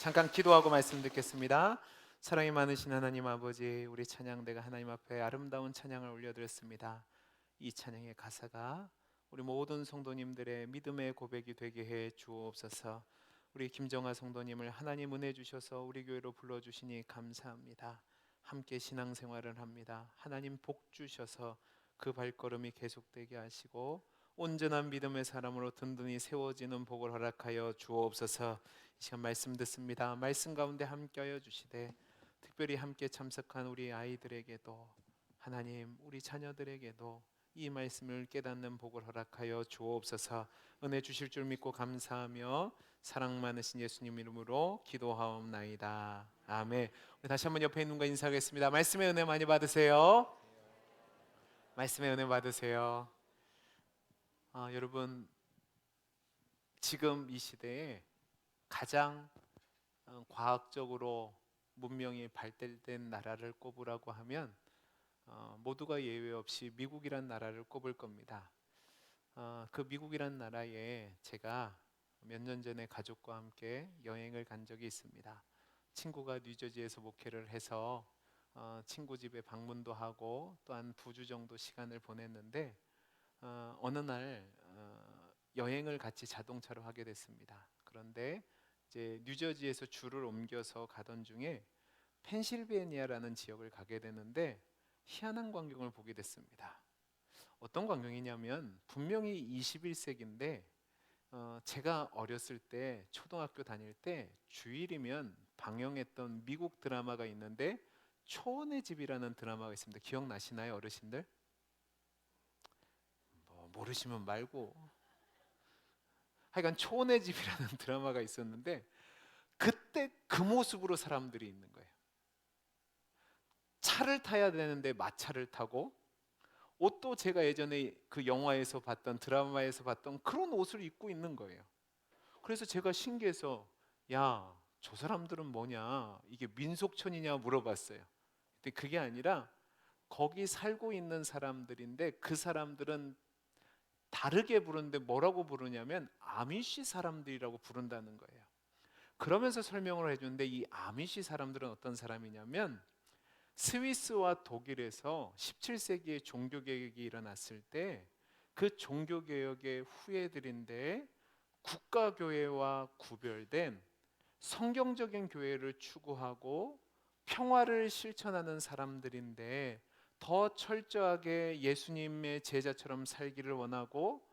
잠깐 기도하고 말씀 듣겠습니다. 사랑이 많으신 하나님 아버지, 우리 찬양대가 하나님 앞에 아름다운 찬양을 올려드렸습니다. 이 찬양의 가사가 우리 모든 성도님들의 믿음의 고백이 되게 해 주옵소서. 우리 김정아 성도님을 하나님 은혜 주셔서 우리 교회로 불러주시니 감사합니다. 함께 신앙생활을 합니다. 하나님 복 주셔서 그 발걸음이 계속되게 하시고 온전한 믿음의 사람으로 든든히 세워지는 복을 허락하여 주옵소서. 이 시간 말씀 듣습니다. 말씀 가운데 함께하여 주시되 특별히 함께 참석한 우리 아이들에게도 하나님 우리 자녀들에게도 이 말씀을 깨닫는 복을 허락하여 주옵소서. 은혜 주실 줄 믿고 감사하며 사랑 많으신 예수님 이름으로 기도하옵나이다. 아멘. 우리 다시 한번 옆에 있는 분과 인사하겠습니다. 말씀의 은혜 많이 받으세요. 말씀의 은혜 받으세요. 여러분, 지금 이 시대에 가장 과학적으로 문명이 발달된 나라를 꼽으라고 하면 모두가 예외 없이 미국이란 나라를 꼽을 겁니다. 그 미국이란 나라에 제가 몇 년 전에 가족과 함께 여행을 간 적이 있습니다. 친구가 뉴저지에서 목회를 해서 친구 집에 방문도 하고 또한 2주 정도 시간을 보냈는데 어느 날 여행을 같이 자동차로 하게 됐습니다. 그런데 이제 뉴저지에서 줄을 옮겨서 가던 중에 펜실베니아라는 지역을 가게 되는데 희한한 광경을 보게 됐습니다. 어떤 광경이냐면 분명히 21세기인데 제가 어렸을 때 초등학교 다닐 때 주일이면 방영했던 미국 드라마가 있는데 초원의 집이라는 드라마가 있습니다. 기억나시나요, 어르신들? 모르시면 말고. 하여간 초원의 집이라는 드라마가 있었는데 그때 그 모습으로 사람들이 있는 거예요. 차를 타야 되는데 마차를 타고 옷도 제가 예전에 그 영화에서 봤던 드라마에서 봤던 그런 옷을 입고 있는 거예요. 그래서 제가 신기해서 야, 저 사람들은 뭐냐, 이게 민속촌이냐 물어봤어요. 근데 그게 아니라 거기 살고 있는 사람들인데 그 사람들은 다르게 부르는데 뭐라고 부르냐면 아미시 사람들이라고 부른다는 거예요. 그러면서 설명을 해주는데 이 아미시 사람들은 어떤 사람이냐면 스위스와 독일에서 17세기에 종교개혁이 일어났을 때 그 종교개혁의 후예들인데 국가교회와 구별된 성경적인 교회를 추구하고 평화를 실천하는 사람들인데 더 철저하게 예수님의 제자처럼 살기를 원하고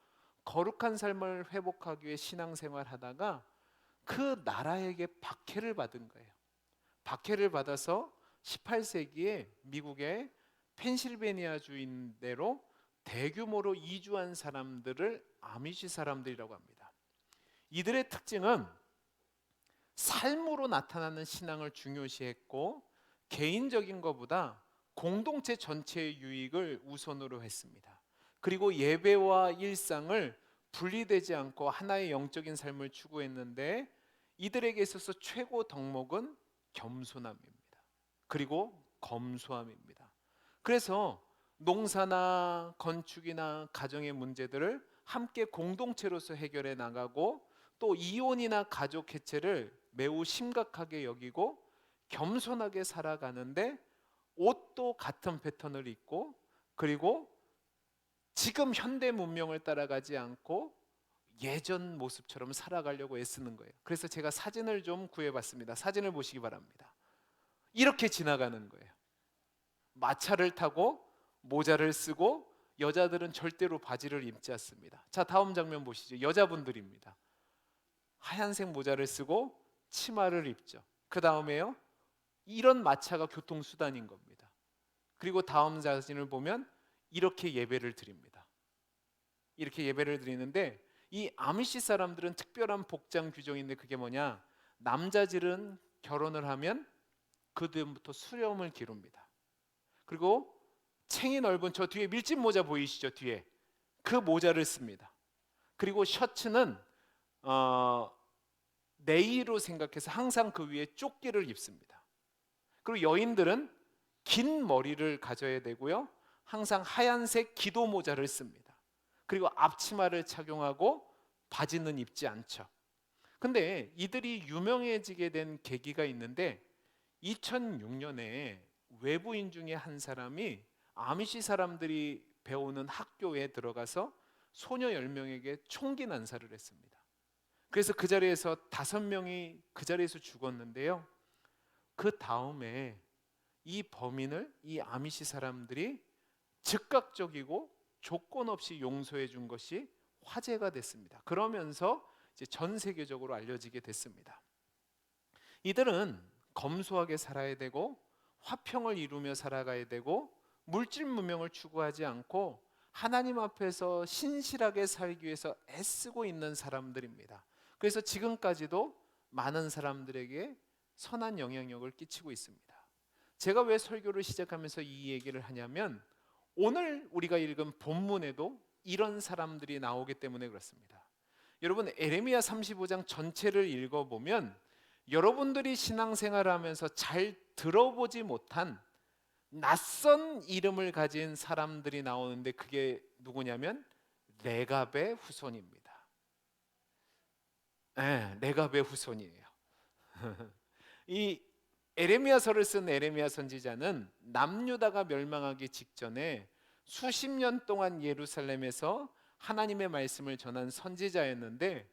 거룩한 삶을 회복하기 위해 신앙생활 하다가 그 나라에게 박해를 받은 거예요. 박해를 받아서 18세기에 미국의 펜실베니아 주인대로 대규모로 이주한 사람들을 아미시 사람들이라고 합니다. 이들의 특징은 삶으로 나타나는 신앙을 중요시했고 개인적인 것보다 공동체 전체의 유익을 우선으로 했습니다. 그리고 예배와 일상을 분리되지 않고 하나의 영적인 삶을 추구했는데 이들에게 있어서 최고 덕목은 겸손함입니다. 그리고 검소함입니다. 그래서 농사나 건축이나 가정의 문제들을 함께 공동체로서 해결해 나가고 또 이혼이나 가족 해체를 매우 심각하게 여기고 겸손하게 살아가는데 옷도 같은 패턴을 입고 그리고 지금 현대 문명을 따라가지 않고 예전 모습처럼 살아가려고 애쓰는 거예요. 그래서 제가 사진을 좀 구해봤습니다. 사진을 보시기 바랍니다. 이렇게 지나가는 거예요. 마차를 타고 모자를 쓰고 여자들은 절대로 바지를 입지 않습니다. 자, 다음 장면 보시죠. 여자분들입니다. 하얀색 모자를 쓰고 치마를 입죠. 그 다음에요, 이런 마차가 교통수단인 겁니다. 그리고 다음 사진을 보면 이렇게 예배를 드립니다. 이렇게 예배를 드리는데 이 아미시 사람들은 특별한 복장 규정이 있는데 그게 뭐냐, 남자들은 결혼을 하면 그 다음부터 수염을 기릅니다. 그리고 챙이 넓은 저 뒤에 밀짚 모자 보이시죠? 뒤에 그 모자를 씁니다. 그리고 셔츠는 네이로 생각해서 항상 그 위에 조끼를 입습니다. 그리고 여인들은 긴 머리를 가져야 되고요, 항상 하얀색 기도 모자를 씁니다. 그리고 앞치마를 착용하고 바지는 입지 않죠. 근데 이들이 유명해지게 된 계기가 있는데 2006년에 외부인 중에 한 사람이 아미시 사람들이 배우는 학교에 들어가서 소녀 10명에게 총기 난사를 했습니다. 그래서 그 자리에서 5명이 그 자리에서 죽었는데요. 그 다음에 이 범인을 이 아미시 사람들이 즉각적이고 조건 없이 용서해 준 것이 화제가 됐습니다. 그러면서 이제 전 세계적으로 알려지게 됐습니다. 이들은 검소하게 살아야 되고 화평을 이루며 살아가야 되고 물질 문명을 추구하지 않고 하나님 앞에서 신실하게 살기 위해서 애쓰고 있는 사람들입니다. 그래서 지금까지도 많은 사람들에게 선한 영향력을 끼치고 있습니다. 제가 왜 설교를 시작하면서 이 얘기를 하냐면 오늘 우리가 읽은 본문에도 이런 사람들이 나오기 때문에 그렇습니다. 여러분 에레미야 35장 전체를 읽어보면 여러분들이 신앙생활을 하면서 잘 들어보지 못한 낯선 이름을 가진 사람들이 나오는데 그게 누구냐면 레갑의 후손입니다. 네, 레갑의 후손이에요. 이 에레미야서를 쓴 에레미야 선지자는 남유다가 멸망하기 직전에 수십 년 동안 예루살렘에서 하나님의 말씀을 전한 선지자였는데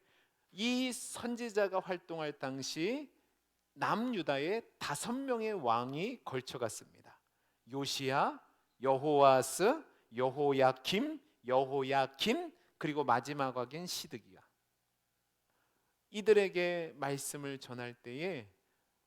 이 선지자가 활동할 당시 남유다에 5명의 왕이 걸쳐갔습니다. 요시야, 여호아스, 여호야김, 여호야킨, 그리고 마지막 왕인 시드기야. 이들에게 말씀을 전할 때에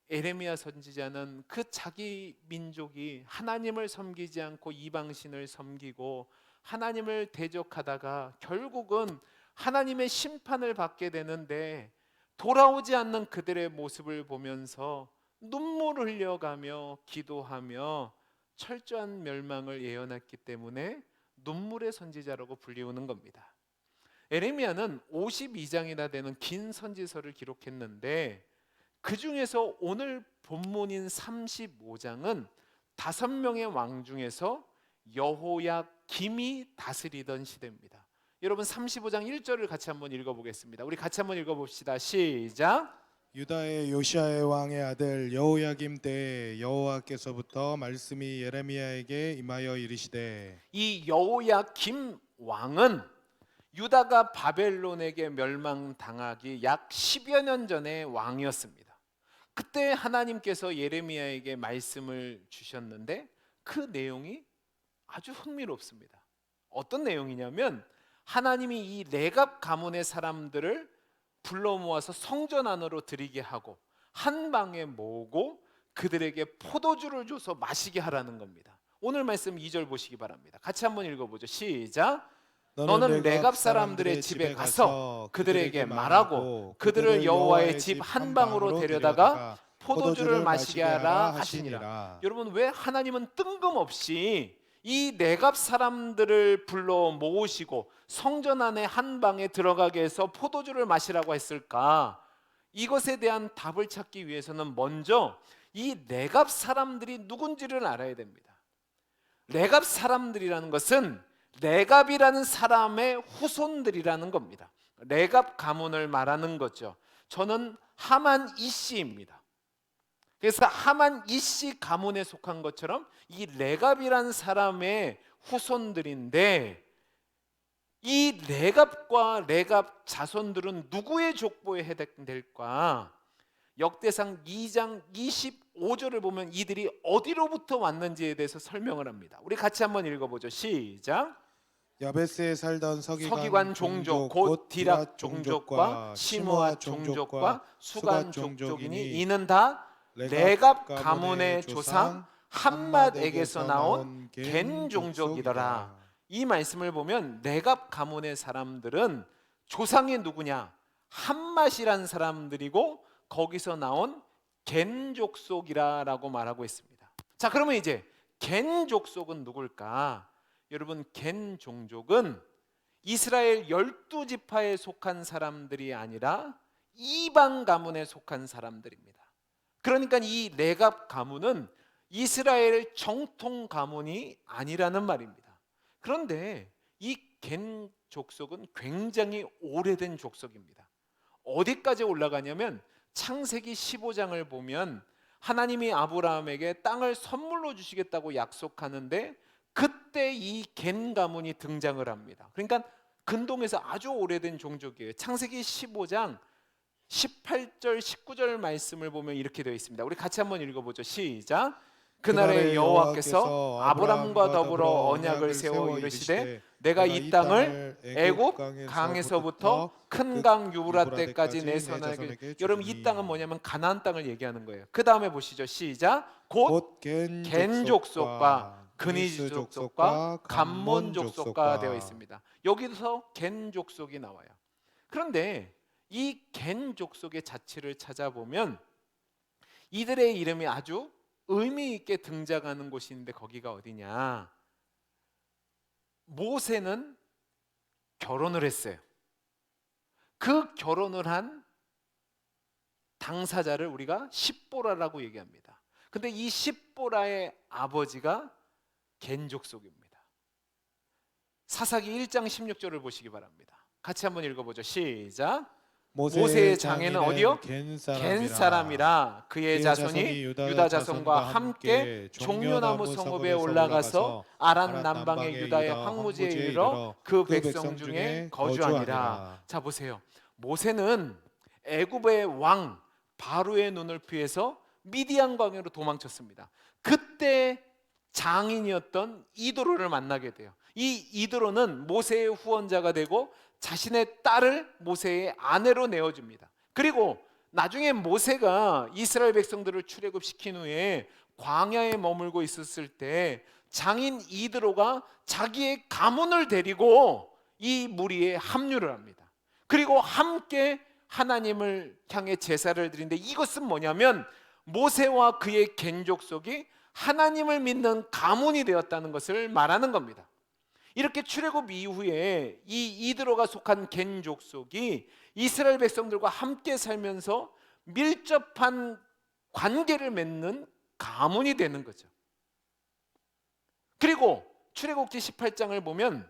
에레미야 선지자는 그 자기 민족이 하나님을 섬기지 않고 이방신을 섬기고 하나님을 대적하다가 결국은 하나님의 심판을 받게 되는데 돌아오지 않는 그들의 모습을 보면서 눈물을 흘려가며 기도하며 철저한 멸망을 예언했기 때문에 눈물의 선지자라고 불리우는 겁니다. 에레미야는 52장이나 되는 긴 선지서를 기록했는데 그 중에서 오늘 본문인 35장은 5명의 왕 중에서 여호야김이 다스리던 시대입니다. 여러분 35장 1절을 같이 한번 읽어보겠습니다. 우리 같이 한번 읽어봅시다. 시작. 유다의 요시야 왕의 아들 여호야김 때에 여호와께서부터 말씀이 예레미야에게 임하여 이르시되 이 여호야김 왕은 유다가 바벨론에게 멸망당하기 약 10여 년 전에 왕이었습니다. 그때 하나님께서 예레미야에게 말씀을 주셨는데 그 내용이 아주 흥미롭습니다. 어떤 내용이냐면 하나님이 이 레갑 가문의 사람들을 불러 모아서 성전 안으로 들이게 하고 한 방에 모으고 그들에게 포도주를 줘서 마시게 하라는 겁니다. 오늘 말씀 2절 보시기 바랍니다. 같이 한번 읽어보죠. 시작. 너는 레갑 사람들의 집에 가서 그들에게 말하고 그들을 여호와의 집 한 방으로 데려다가 포도주를 마시게 하라 하시니라. 여러분 왜 하나님은 뜬금없이 이 레갑 사람들을 불러 모으시고 성전 안에 한 방에 들어가게 해서 포도주를 마시라고 했을까? 이것에 대한 답을 찾기 위해서는 먼저 이 레갑 사람들이 누군지를 알아야 됩니다. 레갑 사람들이라는 것은 레갑이라는 사람의 후손들이라는 겁니다. 레갑 가문을 말하는 거죠. 저는 하만 이씨입니다. 그래서 하만 이씨 가문에 속한 것처럼 이 레갑이라는 사람의 후손들인데 이 레갑과 레갑 자손들은 누구의 족보에 해당될까? 역대상 2장 25절을 보면 이들이 어디로부터 왔는지에 대해서 설명을 합니다. 우리 같이 한번 읽어보죠. 시작. 야베스에 살던 서기관 종족 곧 디락 종족과 시므아 종족과 수간 종족이니 이는 다 레갑 가문의 조상 함맛에게서 나온 겐 종족이더라. 이 말씀을 보면 레갑 가문의 사람들은 조상이 누구냐? 함맛이란 사람들이고 거기서 나온 겐 족속이라고 말하고 있습니다. 자, 그러면 이제 겐 족속은 누굴까? 여러분 겐 종족은 이스라엘 12지파에 속한 사람들이 아니라 이방 가문에 속한 사람들입니다. 그러니까 이 레갑 가문은 이스라엘 정통 가문이 아니라는 말입니다. 그런데 이 겐 족속은 굉장히 오래된 족속입니다. 어디까지 올라가냐면 창세기 15장을 보면 하나님이 아브라함에게 땅을 선물로 주시겠다고 약속하는데 그때 이 겐 가문이 등장을 합니다. 그러니까 근동에서 아주 오래된 종족이에요. 창세기 15장 18절 19절 말씀을 보면 이렇게 되어 있습니다. 우리 같이 한번 읽어보죠. 시작. 그날에 여호와께서 아브람과 더불어 언약을 세워 이르시되 내가 이 땅을 애굽 강에서부터 큰 강 유브라데까지 내 손에게. 여러분 이 땅은 뭐냐면 가나안 땅을 얘기하는 거예요. 그 다음에 보시죠. 시작. 곧 겐 족속과 그니즈 족속과 감몬 족속과 되어 있습니다. 여기서 겐 족속이 나와요. 그런데 이 겐 족속의 자취를 찾아보면 이들의 이름이 아주 의미 있게 등장하는 곳이 있는데 거기가 어디냐? 모세는 결혼을 했어요. 그 결혼을 한 당사자를 우리가 십보라라고 얘기합니다. 근데 이 십보라의 아버지가 겐 족속입니다. 사사기 1장 16절을 보시기 바랍니다. 같이 한번 읽어보죠. 시작. 모세의 장애는 어디요? 겐 사람이라 그의 자손이 유다 자손과 함께 종려나무 성읍에 올라가서 아란 남방의 유다의 황무지에 이르러 그 백성 중에 거주하니라. 자 보세요. 모세는 애굽의 왕 바로의 눈을 피해서 미디안 광야로 도망쳤습니다. 그때 장인이었던 이드로를 만나게 돼요. 이 이드로는 모세의 후원자가 되고 자신의 딸을 모세의 아내로 내어줍니다. 그리고 나중에 모세가 이스라엘 백성들을 출애굽시킨 후에 광야에 머물고 있었을 때 장인 이드로가 자기의 가문을 데리고 이 무리에 합류를 합니다. 그리고 함께 하나님을 향해 제사를 드리는데 이것은 뭐냐면 모세와 그의 겐 족속이 하나님을 믿는 가문이 되었다는 것을 말하는 겁니다. 이렇게 출애굽 이후에 이 이드로가 속한 겐 족속이 이스라엘 백성들과 함께 살면서 밀접한 관계를 맺는 가문이 되는 거죠. 그리고 출애굽기 18장을 보면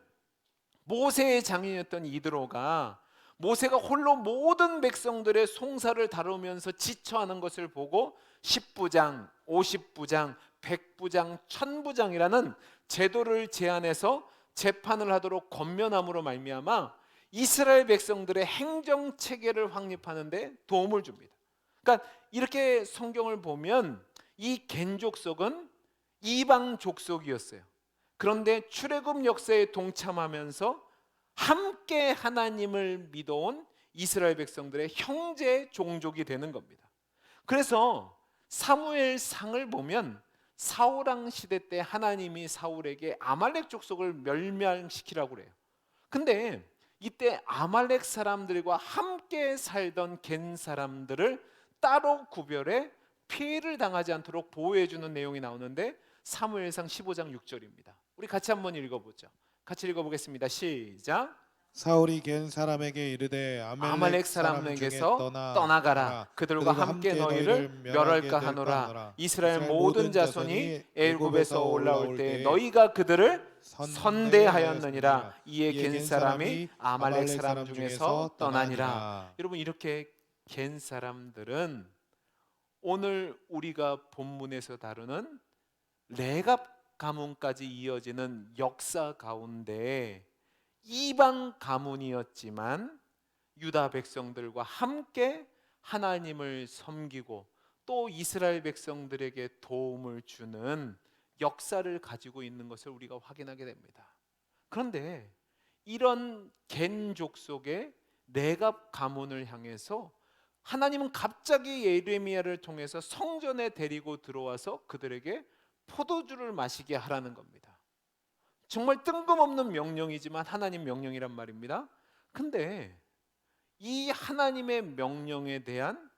모세의 장인이었던 이드로가 모세가 홀로 모든 백성들의 송사를 다루면서 지쳐하는 것을 보고 10부장, 50부장, 100부장, 1000부장이라는 제도를 제안해서 재판을 하도록 권면함으로 말미암아 이스라엘 백성들의 행정 체계를 확립하는 데 도움을 줍니다. 그러니까 이렇게 성경을 보면 이 겐 족속은 이방 족속이었어요. 그런데 출애굽 역사에 동참하면서 함께 하나님을 믿어온 이스라엘 백성들의 형제 종족이 되는 겁니다. 그래서 사무엘상을 보면 사울 왕 시대 때 하나님이 사울에게 아말렉 족속을 멸망시키라고 그래요. 근데 이때 아말렉 사람들과 함께 살던 겐 사람들을 따로 구별해 피해를 당하지 않도록 보호해주는 내용이 나오는데 사무엘상 15장 6절입니다. 우리 같이 한번 읽어보죠. 같이 읽어보겠습니다. 시작. 사울이 겐 사람에게 이르되 아말렉 사람에게서 떠나가라. 그들과 함께 너희를 멸할까 하노라. 이스라엘 모든 자손이 애굽에서 올라올 때 너희가 그들을 선대하였느니라. 이에 겐 사람이 아말렉 사람 중에서 떠나니라. 여러분 이렇게 겐 사람들은 오늘 우리가 본문에서 다루는 레갑 가문까지 이어지는 역사 가운데 이방 가문이었지만 유다 백성들과 함께 하나님을 섬기고 또 이스라엘 백성들에게 도움을 주는 역사를 가지고 있는 것을 우리가 확인하게 됩니다. 그런데 이런 겐 족속의 레갑 가문을 향해서 하나님은 갑자기 예레미야를 통해서 성전에 데리고 들어와서 그들에게 포도주를 마시게 하라는 겁니다. 정말 뜬금없는 명령이지만 하나님 명령이란 말입니다. 근데 이 하나님의 명령에 대한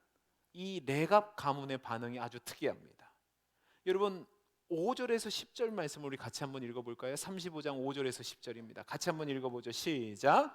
이 레갑 가문의 반응이 아주 특이합니다. 여러분 5절에서 10절 말씀을 우리 같이 한번 읽어볼까요? 35장 5절에서 10절입니다. 같이 한번 읽어보죠. 시작.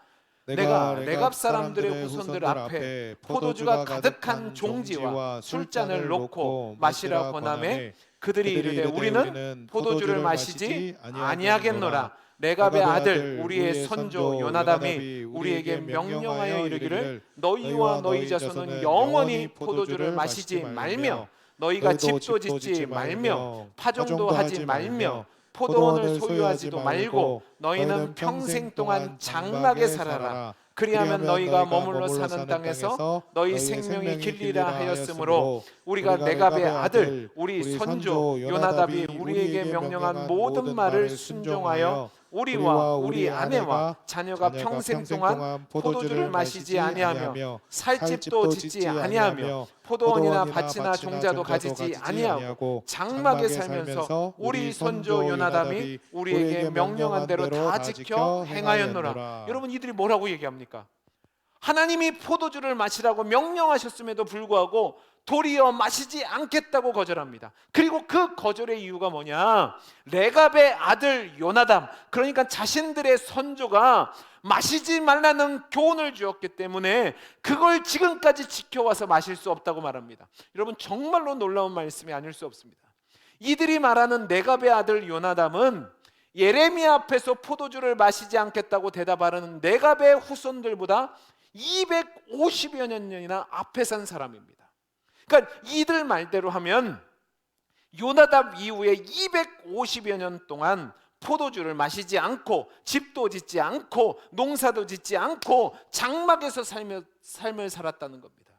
내가 레갑 사람들의 후손들 앞에 포도주가 가득한 종지와 술잔을 놓고 마시라 권하매 그들이 이르되 우리는 포도주를 마시지 아니하겠노라. 레갑의 아들 우리의 선조 요나담이 우리에게 명령하여 이르기를 너희와 너희 자손은 영원히 포도주를 마시지 말며 너희가 집도 짓지 말며 파종도 하지 말며 포도원을 소유하지도 말고 너희는 평생 동안 장막에 살아라. 그리하면 너희가 머물러 사는 땅에서 너희 생명이 길리라 하였으므로 우리가 레갑의 아들 우리 선조 요나답이 우리에게 명령한 모든 말을 순종하여 우리와 우리 아내와 자녀가 평생 동안 포도주를 마시지 아니하며 살 집도 짓지 아니하며 포도원이나 밭이나 종자도 가지지 아니하고 장막에 살면서 우리 선조 요나담이 우리에게 명령한 대로 다 지켜 행하였노라. 여러분, 이들이 뭐라고 얘기합니까? 하나님이 포도주를 마시라고 명령하셨음에도 불구하고 도리어 마시지 않겠다고 거절합니다. 그리고 그 거절의 이유가 뭐냐? 레갑의 아들 요나담, 그러니까 자신들의 선조가 마시지 말라는 교훈을 주었기 때문에 그걸 지금까지 지켜와서 마실 수 없다고 말합니다. 여러분, 정말로 놀라운 말씀이 아닐 수 없습니다. 이들이 말하는 레갑의 아들 요나담은 예레미야 앞에서 포도주를 마시지 않겠다고 대답하는 레갑의 후손들보다 250여 년이나 앞에 산 사람입니다. 그러니까 이들 말대로 하면 요나답 이후에 250여 년 동안 포도주를 마시지 않고 집도 짓지 않고 농사도 짓지 않고 장막에서 삶을 살았다는 겁니다.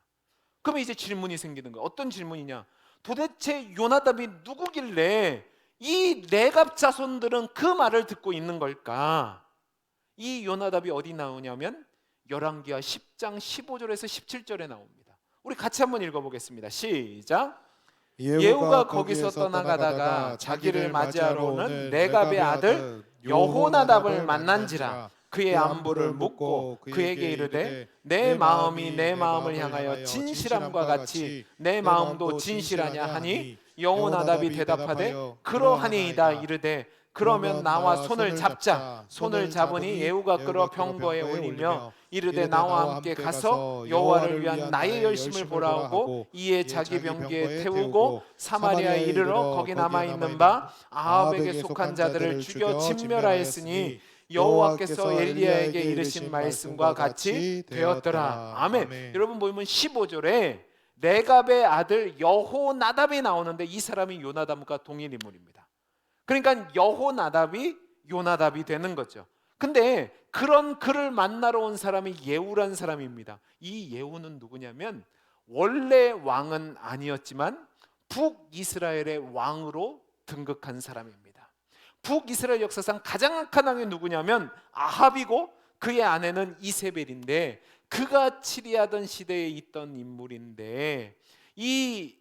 그러면 이제 질문이 생기는 거예요. 어떤 질문이냐? 도대체 요나답이 누구길래 이 레갑 자손들은 그 말을 듣고 있는 걸까? 이 요나답이 어디 나오냐면 열왕기하 10장 15절에서 17절에 나옵니다. 우리 같이 한번 읽어보겠습니다. 시작. 예후가 거기서 떠나가다가 자기를 맞이하러 오는 레갑의 아들 여호나답을 만난지라. 그의 안부를 묻고 그에게 이르되 내 마음이 내 마음을 향하여 진실함과 같이 내 마음도 진실하냐 하니 여호나답이 대답하되 그러하니이다. 이르되 그러면 나와 손을 잡자. 손을 잡으니 예후가 끌어 병거에 올리며 이르되 나와 함께 가서 여호와를 위한 나의 열심을 보라하고 이에 자기 병기에 태우고 사마리아에 이르러 거기 남아있는 바 아합에게 속한 자들을 죽여 진멸하였으니 여호와께서 엘리야에게 이르신 말씀과 같이 되었더라. 아멘. 여러분 보면 15절에 레갑의 아들 여호나답이 나오는데 이 사람이 요나답과 동일 인물입니다. 그러니까 여호나답이 요나답이 되는 거죠. 근데 그런 그를 만나러 온 사람이 예후란 사람입니다. 이 예후는 누구냐면 원래 왕은 아니었지만 북이스라엘의 왕으로 등극한 사람입니다. 북이스라엘 역사상 가장 악한 왕이 누구냐면 아합이고 그의 아내는 이세벨인데 그가 치리하던 시대에 있던 인물인데 이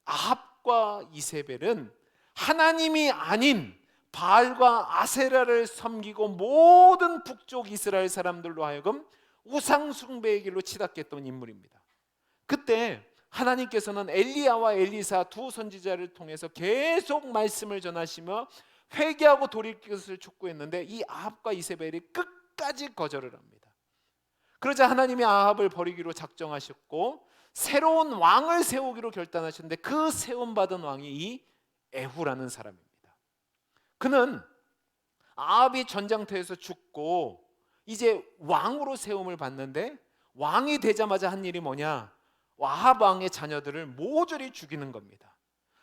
아합과 이세벨은 하나님이 아닌 바알과 아세라를 섬기고 모든 북쪽 이스라엘 사람들로 하여금 우상 숭배의 길로 치닫게 했던 인물입니다. 그때 하나님께서는 엘리야와 엘리사 두 선지자를 통해서 계속 말씀을 전하시며 회개하고 돌이킬 것을 촉구했는데 이 아합과 이세벨이 끝까지 거절을 합니다. 그러자 하나님이 아합을 버리기로 작정하셨고 새로운 왕을 세우기로 결단하셨는데 그 세움받은 왕이 이 에후라는 사람입니다. 그는 아합이 전장터에서 죽고 이제 왕으로 세움을 받는데 왕이 되자마자 한 일이 뭐냐? 아합 왕의 자녀들을 모조리 죽이는 겁니다.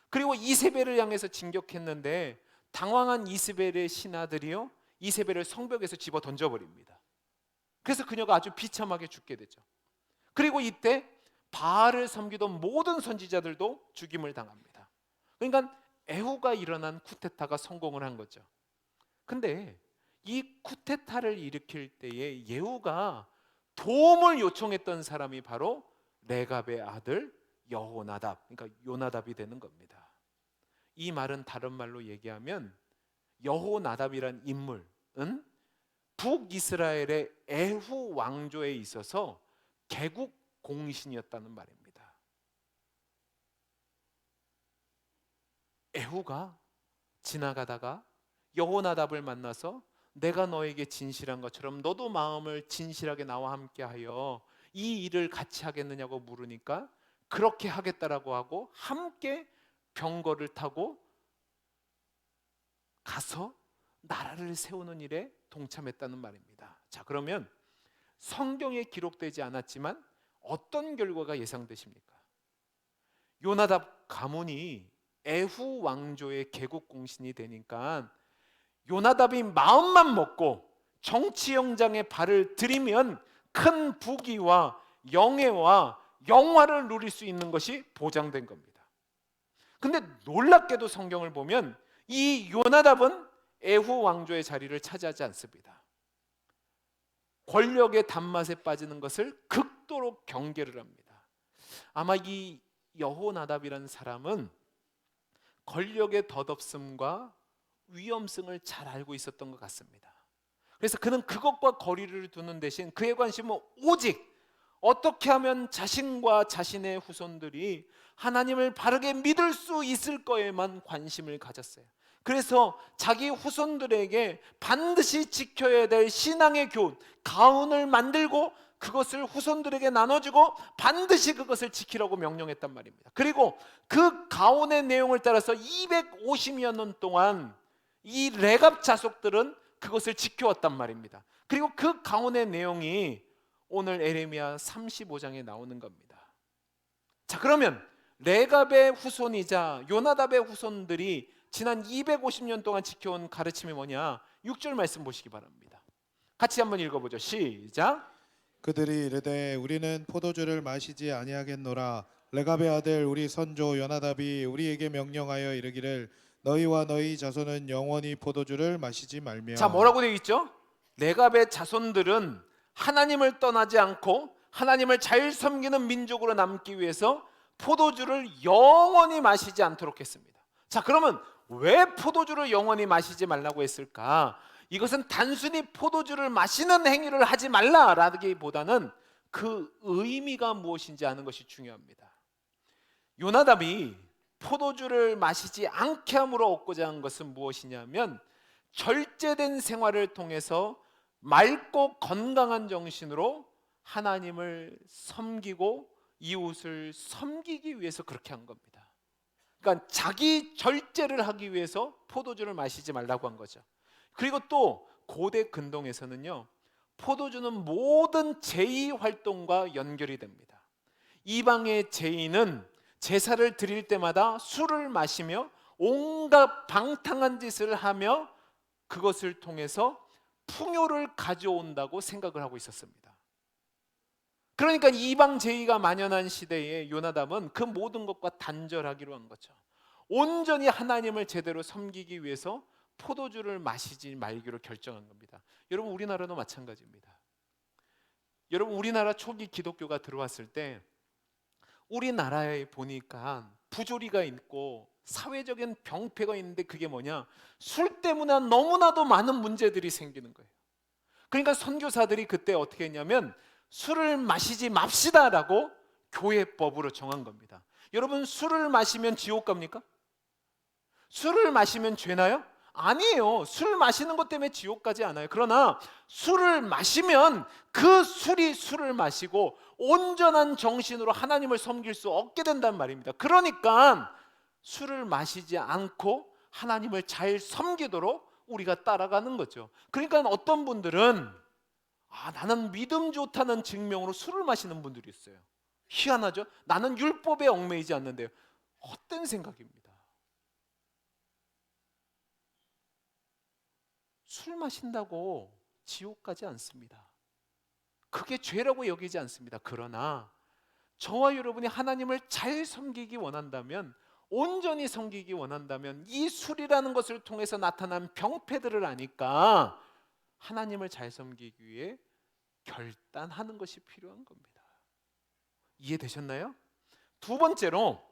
그리고 이세벨을 향해서 진격했는데 당황한 이세벨의 신하들이요 이세벨을 성벽에서 집어 던져버립니다. 그래서 그녀가 아주 비참하게 죽게 되죠. 그리고 이때 바알을 섬기던 모든 선지자들도 죽임을 당합니다. 그러니까 에후가 일어난 쿠데타가 성공을 한 거죠. 근데 이 쿠데타를 일으킬 때에 예후가 도움을 요청했던 사람이 바로 레갑의 아들 여호나답, 그러니까 요나답이 되는 겁니다. 이 말은 다른 말로 얘기하면 여호나답이란 인물은 북이스라엘의 에후 왕조에 있어서 개국 공신이었다는 말입니다. 에후가 지나가다가 여호나답을 만나서 내가 너에게 진실한 것처럼 너도 마음을 진실하게 나와 함께하여 이 일을 같이 하겠느냐고 물으니까 그렇게 하겠다라고 하고 함께 병거를 타고 가서 나라를 세우는 일에 동참했다는 말입니다. 자, 그러면 성경에 기록되지 않았지만 어떤 결과가 예상되십니까? 요나답 가문이 에후 왕조의 개국 공신이 되니까 요나답이 마음만 먹고 정치 영장에 발을 들이면 큰 부귀와 영예와 영화를 누릴 수 있는 것이 보장된 겁니다. 근데 놀랍게도 성경을 보면 이 요나답은 에후 왕조의 자리를 차지하지 않습니다. 권력의 단맛에 빠지는 것을 극도로 경계를 합니다. 아마 이 여호나답이라는 사람은 권력의 덧없음과 위험성을 잘 알고 있었던 것 같습니다. 그래서 그는 그것과 거리를 두는 대신 그의 관심은 오직 어떻게 하면 자신과 자신의 후손들이 하나님을 바르게 믿을 수 있을 거에만 관심을 가졌어요. 그래서 자기 후손들에게 반드시 지켜야 될 신앙의 교훈, 가훈을 만들고 그것을 후손들에게 나눠주고 반드시 그것을 지키라고 명령했단 말입니다. 그리고 그 가훈의 내용을 따라서 250여 년 동안 이 레갑 자손들은 그것을 지켜왔단 말입니다. 그리고 그 가훈의 내용이 오늘 에레미야 35장에 나오는 겁니다. 자, 그러면 레갑의 후손이자 요나답의 후손들이 지난 250년 동안 지켜온 가르침이 뭐냐? 6절 말씀 보시기 바랍니다. 같이 한번 읽어보죠. 시작. 그들이 이르되 우리는 포도주를 마시지 아니하겠노라. 레갑의 아들 우리 선조 요나답이 우리에게 명령하여 이르기를 너희와 너희 자손은 영원히 포도주를 마시지 말며. 자, 뭐라고 되어 있죠? 레갑의 자손들은 하나님을 떠나지 않고 하나님을 잘 섬기는 민족으로 남기 위해서 포도주를 영원히 마시지 않도록 했습니다. 자, 그러면 왜 포도주를 영원히 마시지 말라고 했을까? 이것은 단순히 포도주를 마시는 행위를 하지 말라라기보다는 그 의미가 무엇인지 아는 것이 중요합니다. 요나답이 포도주를 마시지 않게 함으로 얻고자 한 것은 무엇이냐면 절제된 생활을 통해서 맑고 건강한 정신으로 하나님을 섬기고 이웃을 섬기기 위해서 그렇게 한 겁니다. 그러니까 자기 절제를 하기 위해서 포도주를 마시지 말라고 한 거죠. 그리고 또 고대 근동에서는요, 포도주는 모든 제의 활동과 연결이 됩니다. 이방의 제의는 제사를 드릴 때마다 술을 마시며 온갖 방탕한 짓을 하며 그것을 통해서 풍요를 가져온다고 생각을 하고 있었습니다. 그러니까 이방 제의가 만연한 시대에 요나답은 그 모든 것과 단절하기로 한 거죠. 온전히 하나님을 제대로 섬기기 위해서 포도주를 마시지 말기로 결정한 겁니다. 여러분, 우리나라도 마찬가지입니다. 여러분, 우리나라 초기 기독교가 들어왔을 때 우리나라에 보니까 부조리가 있고 사회적인 병폐가 있는데 그게 뭐냐? 술 때문에 너무나도 많은 문제들이 생기는 거예요. 그러니까 선교사들이 그때 어떻게 했냐면 술을 마시지 맙시다라고 교회법으로 정한 겁니다. 여러분, 술을 마시면 지옥 갑니까? 술을 마시면 죄나요? 아니에요. 술 마시는 것 때문에 지옥 가지 않아요. 그러나 술을 마시면 그 술이 술을 마시고 온전한 정신으로 하나님을 섬길 수 없게 된단 말입니다. 그러니까 술을 마시지 않고 하나님을 잘 섬기도록 우리가 따라가는 거죠. 그러니까 어떤 분들은 나는 믿음 좋다는 증명으로 술을 마시는 분들이 있어요. 희한하죠? 나는 율법에 얽매이지 않는데요. 헛된 생각입니다. 술 마신다고 지옥 가지 않습니다. 그게 죄라고 여기지 않습니다. 그러나 저와 여러분이 하나님을 잘 섬기기 원한다면, 온전히 섬기기 원한다면 이 술이라는 것을 통해서 나타난 병폐들을 아니까 하나님을 잘 섬기기 위해 결단하는 것이 필요한 겁니다. 이해되셨나요? 두 번째로,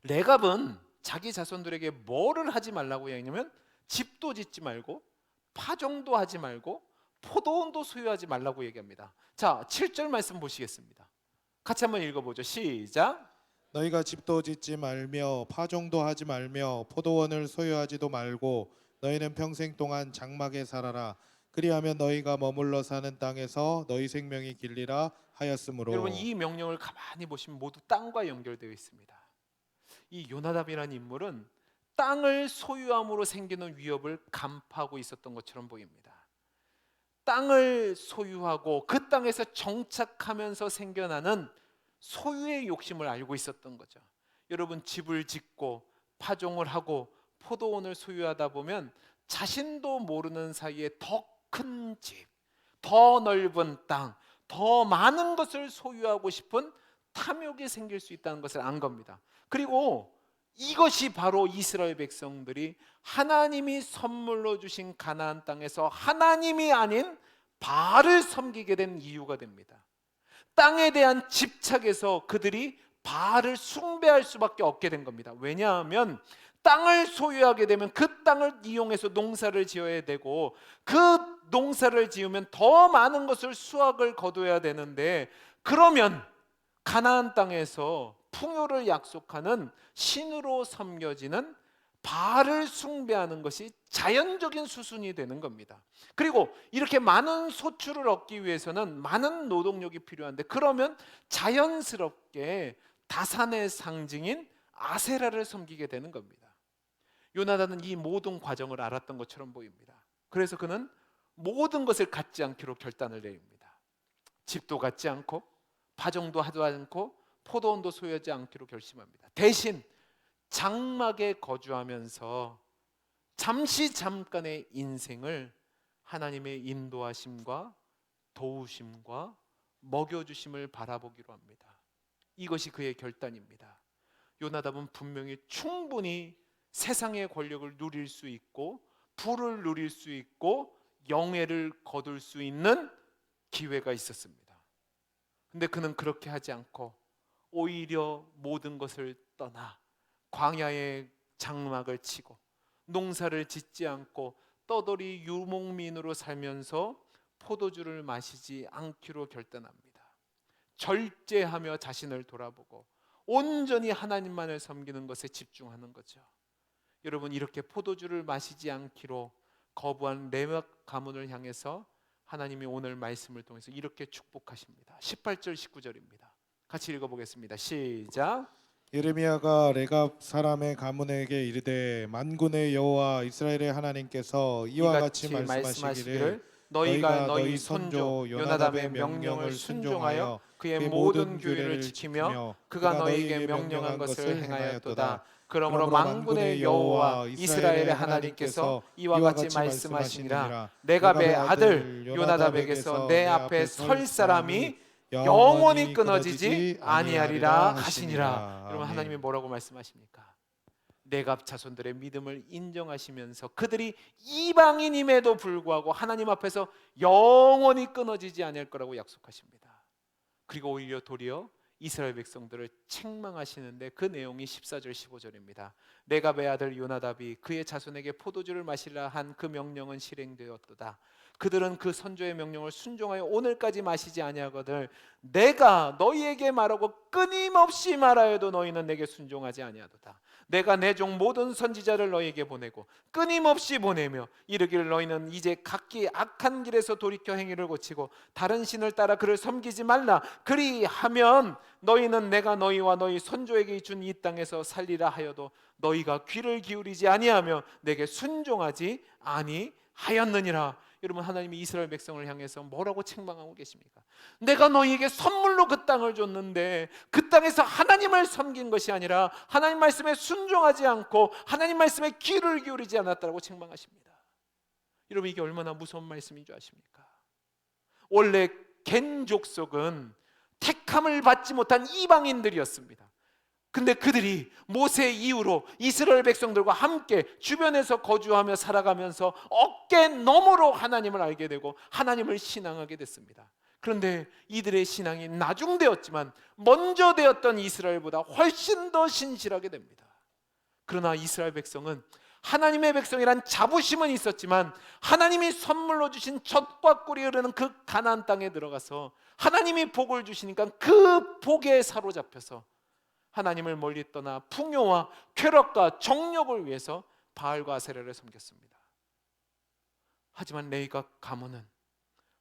레갑은 자기 자손들에게 뭐를 하지 말라고 했냐면 집도 짓지 말고 파종도 하지 말고 포도원도 소유하지 말라고 얘기합니다. 자, 7절 말씀 보시겠습니다. 같이 한번 읽어보죠. 시작. 너희가 집도 짓지 말며 파종도 하지 말며 포도원을 소유하지도 말고 너희는 평생 동안 장막에 살아라. 그리하면 너희가 머물러 사는 땅에서 너희 생명이 길리라 하였으므로. 여러분, 이 명령을 가만히 보시면 모두 땅과 연결되어 있습니다. 이 요나답이라는 인물은 땅을 소유함으로 생기는 위협을 간파하고 있었던 것처럼 보입니다. 땅을 소유하고 그 땅에서 정착하면서 생겨나는 소유의 욕심을 알고 있었던 거죠. 여러분, 집을 짓고 파종을 하고 포도원을 소유하다 보면 자신도 모르는 사이에 더 큰 집, 더 넓은 땅, 더 많은 것을 소유하고 싶은 탐욕이 생길 수 있다는 것을 안 겁니다. 그리고 이것이 바로 이스라엘 백성들이 하나님이 선물로 주신 가나안 땅에서 하나님이 아닌 바알을 섬기게 된 이유가 됩니다. 땅에 대한 집착에서 그들이 바알을 숭배할 수밖에 없게 된 겁니다. 왜냐하면 땅을 소유하게 되면 그 땅을 이용해서 농사를 지어야 되고, 그 농사를 지으면 더 많은 것을 수확을 거둬야 되는데, 그러면 가나안 땅에서 풍요를 약속하는 신으로 섬겨지는 바알을 숭배하는 것이 자연적인 수순이 되는 겁니다. 그리고 이렇게 많은 소출을 얻기 위해서는 많은 노동력이 필요한데, 그러면 자연스럽게 다산의 상징인 아세라를 섬기게 되는 겁니다. 요나단은 이 모든 과정을 알았던 것처럼 보입니다. 그래서 그는 모든 것을 갖지 않기로 결단을 내립니다. 집도 갖지 않고 파종도 하지 않고 포도원도 소유하지 않기로 결심합니다. 대신 장막에 거주하면서 잠깐의 인생을 하나님의 인도하심과 도우심과 먹여주심을 바라보기로 합니다. 이것이 그의 결단입니다. 요나답은 분명히 충분히 세상의 권력을 누릴 수 있고 부를 누릴 수 있고 영예를 거둘 수 있는 기회가 있었습니다. 근데 그는 그렇게 하지 않고 오히려 모든 것을 떠나 광야에 장막을 치고 농사를 짓지 않고 떠돌이 유목민으로 살면서 포도주를 마시지 않기로 결단합니다. 절제하며 자신을 돌아보고 온전히 하나님만을 섬기는 것에 집중하는 거죠. 여러분, 이렇게 포도주를 마시지 않기로 거부한 레막 가문을 향해서 하나님이 오늘 말씀을 통해서 이렇게 축복하십니다. 18절 19절입니다. 같이 읽어보겠습니다. 시작. 예레미야가 레갑 사람의 가문에게 이르되 만군의 여호와 이스라엘의 하나님께서 이와 같이 말씀하시기를 너희가 너희 손조 요나답의 명령을 순종하여 그의 모든 규례를 지키며 그가 너희에게 명령한 것을 행하였도다. 그러므로 만군의 여호와 이스라엘의 하나님께서 이와 같이 말씀하시니라. 레갑의 아들 요나답에게서 내 앞에 설 사람이 영원히 끊어지지 아니하리라 하시니라. 여러분, 하나님이 뭐라고 말씀하십니까? 레갑 자손들의 믿음을 인정하시면서 그들이 이방인임에도 불구하고 하나님 앞에서 영원히 끊어지지 않을 거라고 약속하십니다. 그리고 오히려 도리어 이스라엘 백성들을 책망하시는데 그 내용이 14절 15절입니다. 레갑의 아들 요나답이 그의 자손에게 포도주를 마시라 한 그 명령은 실행되었도다. 그들은 그 선조의 명령을 순종하여 오늘까지 마시지 아니하거늘 내가 너희에게 말하고 끊임없이 말하여도 너희는 내게 순종하지 아니하도다. 내가 내 종 모든 선지자를 너희에게 보내고 끊임없이 보내며 이르기를 너희는 이제 각기 악한 길에서 돌이켜 행위를 고치고 다른 신을 따라 그를 섬기지 말라. 그리하면 너희는 내가 너희와 너희 선조에게 준 이 땅에서 살리라 하여도 너희가 귀를 기울이지 아니하며 내게 순종하지 아니하였느니라. 여러분, 하나님이 이스라엘 백성을 향해서 뭐라고 책망하고 계십니까? 내가 너희에게 선물로 그 땅을 줬는데 그 땅에서 하나님을 섬긴 것이 아니라 하나님 말씀에 순종하지 않고 하나님 말씀에 귀를 기울이지 않았다고 책망하십니다. 여러분, 이게 얼마나 무서운 말씀인 줄 아십니까? 원래 겐 족속은 택함을 받지 못한 이방인들이었습니다. 근데 그들이 모세 이후로 이스라엘 백성들과 함께 주변에서 거주하며 살아가면서 어깨 너머로 하나님을 알게 되고 하나님을 신앙하게 됐습니다. 그런데 이들의 신앙이 나중되었지만 먼저 되었던 이스라엘보다 훨씬 더 신실하게 됩니다. 그러나 이스라엘 백성은 하나님의 백성이란 자부심은 있었지만 하나님이 선물로 주신 젖과 꿀이 흐르는 그 가나안 땅에 들어가서 하나님이 복을 주시니까 그 복에 사로잡혀서 하나님을 멀리 떠나 풍요와 쾌락과 정욕을 위해서 바알과 아세라를 섬겼습니다. 하지만 레이가 가문은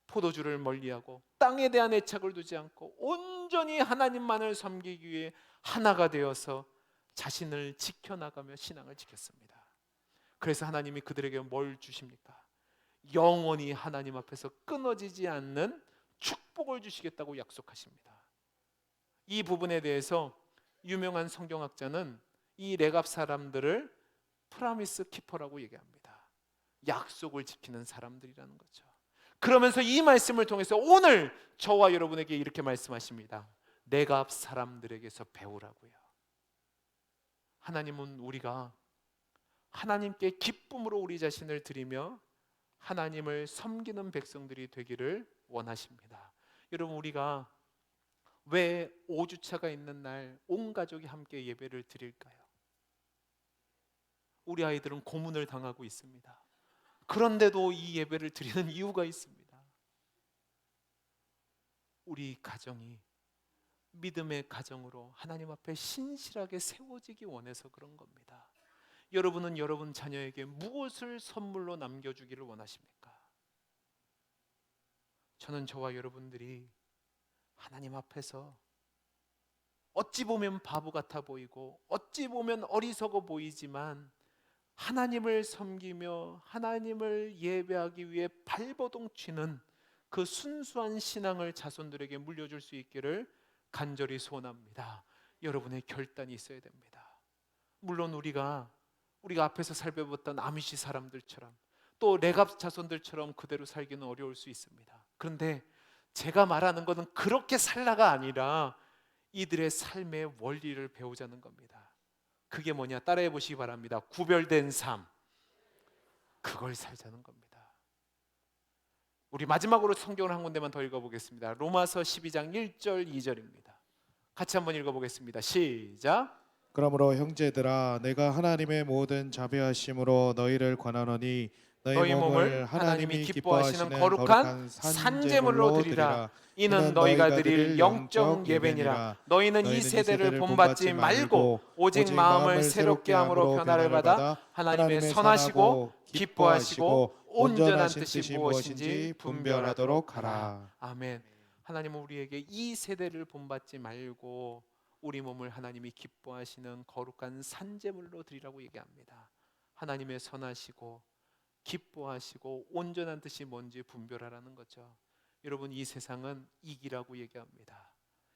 포도주를 멀리하고 땅에 대한 애착을 두지 않고 온전히 하나님만을 섬기기 위해 하나가 되어서 자신을 지켜나가며 신앙을 지켰습니다. 그래서 하나님이 그들에게 뭘 주십니까? 영원히 하나님 앞에서 끊어지지 않는 축복을 주시겠다고 약속하십니다. 이 부분에 대해서 유명한 성경학자는 이 레갑 사람들을 프라미스 키퍼라고 얘기합니다. 약속을 지키는 사람들이라는 거죠. 그러면서 이 말씀을 통해서 오늘 저와 여러분에게 이렇게 말씀하십니다. 레갑 사람들에게서 배우라고요. 하나님은 우리가 하나님께 기쁨으로 우리 자신을 드리며 하나님을 섬기는 백성들이 되기를 원하십니다. 여러분, 우리가 왜 5주차가 있는 날 온 가족이 함께 예배를 드릴까요? 우리 아이들은 고문을 당하고 있습니다. 그런데도 이 예배를 드리는 이유가 있습니다. 우리 가정이 믿음의 가정으로 하나님 앞에 신실하게 세워지기 원해서 그런 겁니다. 여러분은 여러분 자녀에게 무엇을 선물로 남겨주기를 원하십니까? 저는 저와 여러분들이 하나님 앞에서 어찌 보면 바보 같아 보이고 어찌 보면 어리석어 보이지만 하나님을 섬기며 하나님을 예배하기 위해 발버둥 치는 그 순수한 신앙을 자손들에게 물려줄 수 있기를 간절히 소원합니다. 여러분의 결단이 있어야 됩니다. 물론 우리가 앞에서 살펴봤던 아미시 사람들처럼 또 레갑 자손들처럼 그대로 살기는 어려울 수 있습니다. 그런데 제가 말하는 것은 그렇게 살라가 아니라 이들의 삶의 원리를 배우자는 겁니다. 그게 뭐냐? 따라해 보시기 바랍니다. 구별된 삶, 그걸 살자는 겁니다. 우리 마지막으로 성경을 한 군데만 더 읽어보겠습니다. 로마서 12장 1절 2절입니다. 같이 한번 읽어보겠습니다. 시작. 그러므로 형제들아 내가 하나님의 모든 자비하심으로 너희를 권하노니 너희 몸을 하나님이 기뻐하시는 거룩한 산제물로 드리라. 이는 너희가 드릴 영적 예배니라. 너희는 이 세대를 본받지 말고 오직 마음을 새롭게 함으로 변화를 받아 하나님의 선하시고 기뻐하시고 온전한 뜻이 무엇인지 분별하도록 하라. 아멘. 하나님은 우리에게 이 세대를 본받지 말고 우리 몸을 하나님이 기뻐하시는 거룩한 산제물로 드리라고 얘기합니다. 하나님의 선하시고 기뻐하시고 온전한 뜻이 뭔지 분별하라는 거죠. 여러분, 이 세상은 이기라고 얘기합니다.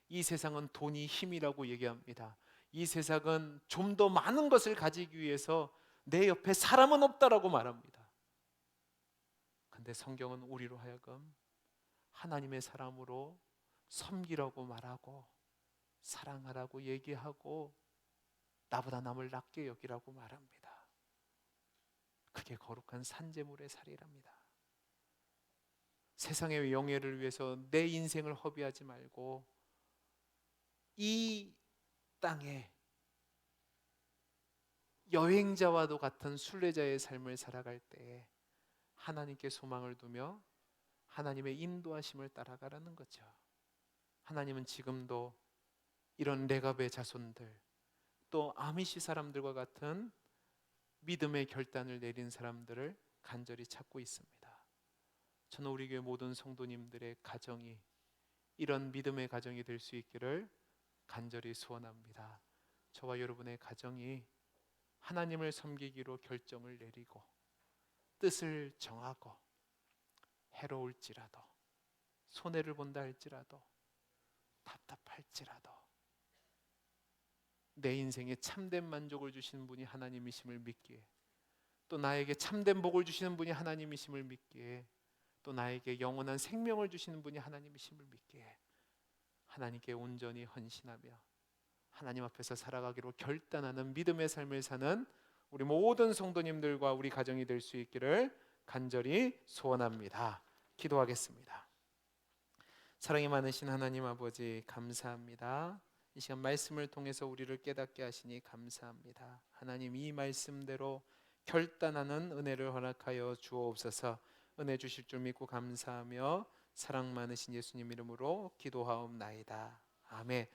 이 세상은 돈이 힘이라고 얘기합니다. 이 세상은 좀 더 많은 것을 가지기 위해서 내 옆에 사람은 없다라고 말합니다. 근데 성경은 우리로 하여금 하나님의 사람으로 섬기라고 말하고 사랑하라고 얘기하고 나보다 남을 낮게 여기라고 말합니다. 그게 거룩한 산제물의 살이랍니다. 세상의 영예를 위해서 내 인생을 허비하지 말고 이 땅에 여행자와도 같은 순례자의 삶을 살아갈 때에 하나님께 소망을 두며 하나님의 인도하심을 따라가라는 거죠. 하나님은 지금도 이런 레갑의 자손들 또 아미시 사람들과 같은 믿음의 결단을 내린 사람들을 간절히 찾고 있습니다. 저는 우리 교회 모든 성도님들의 가정이 이런 믿음의 가정이 될 수 있기를 간절히 소원합니다. 저와 여러분의 가정이 하나님을 섬기기로 결정을 내리고 뜻을 정하고 해로울지라도 손해를 본다 할지라도 답답할지라도 내 인생에 참된 만족을 주시는 분이 하나님이심을 믿기에 또 나에게 참된 복을 주시는 분이 하나님이심을 믿기에 또 나에게 영원한 생명을 주시는 분이 하나님이심을 믿기에 하나님께 온전히 헌신하며 하나님 앞에서 살아가기로 결단하는 믿음의 삶을 사는 우리 모든 성도님들과 우리 가정이 될 수 있기를 간절히 소원합니다. 기도하겠습니다. 사랑이 많으신 하나님 아버지, 감사합니다. 이 시간 말씀을 통해서 우리를 깨닫게 하시니 감사합니다. 하나님, 이 말씀대로 결단하는 은혜를 허락하여 주옵소서. 은혜 주실 줄 믿고 감사하며 사랑 많으신 예수님 이름으로 기도하옵나이다. 아멘.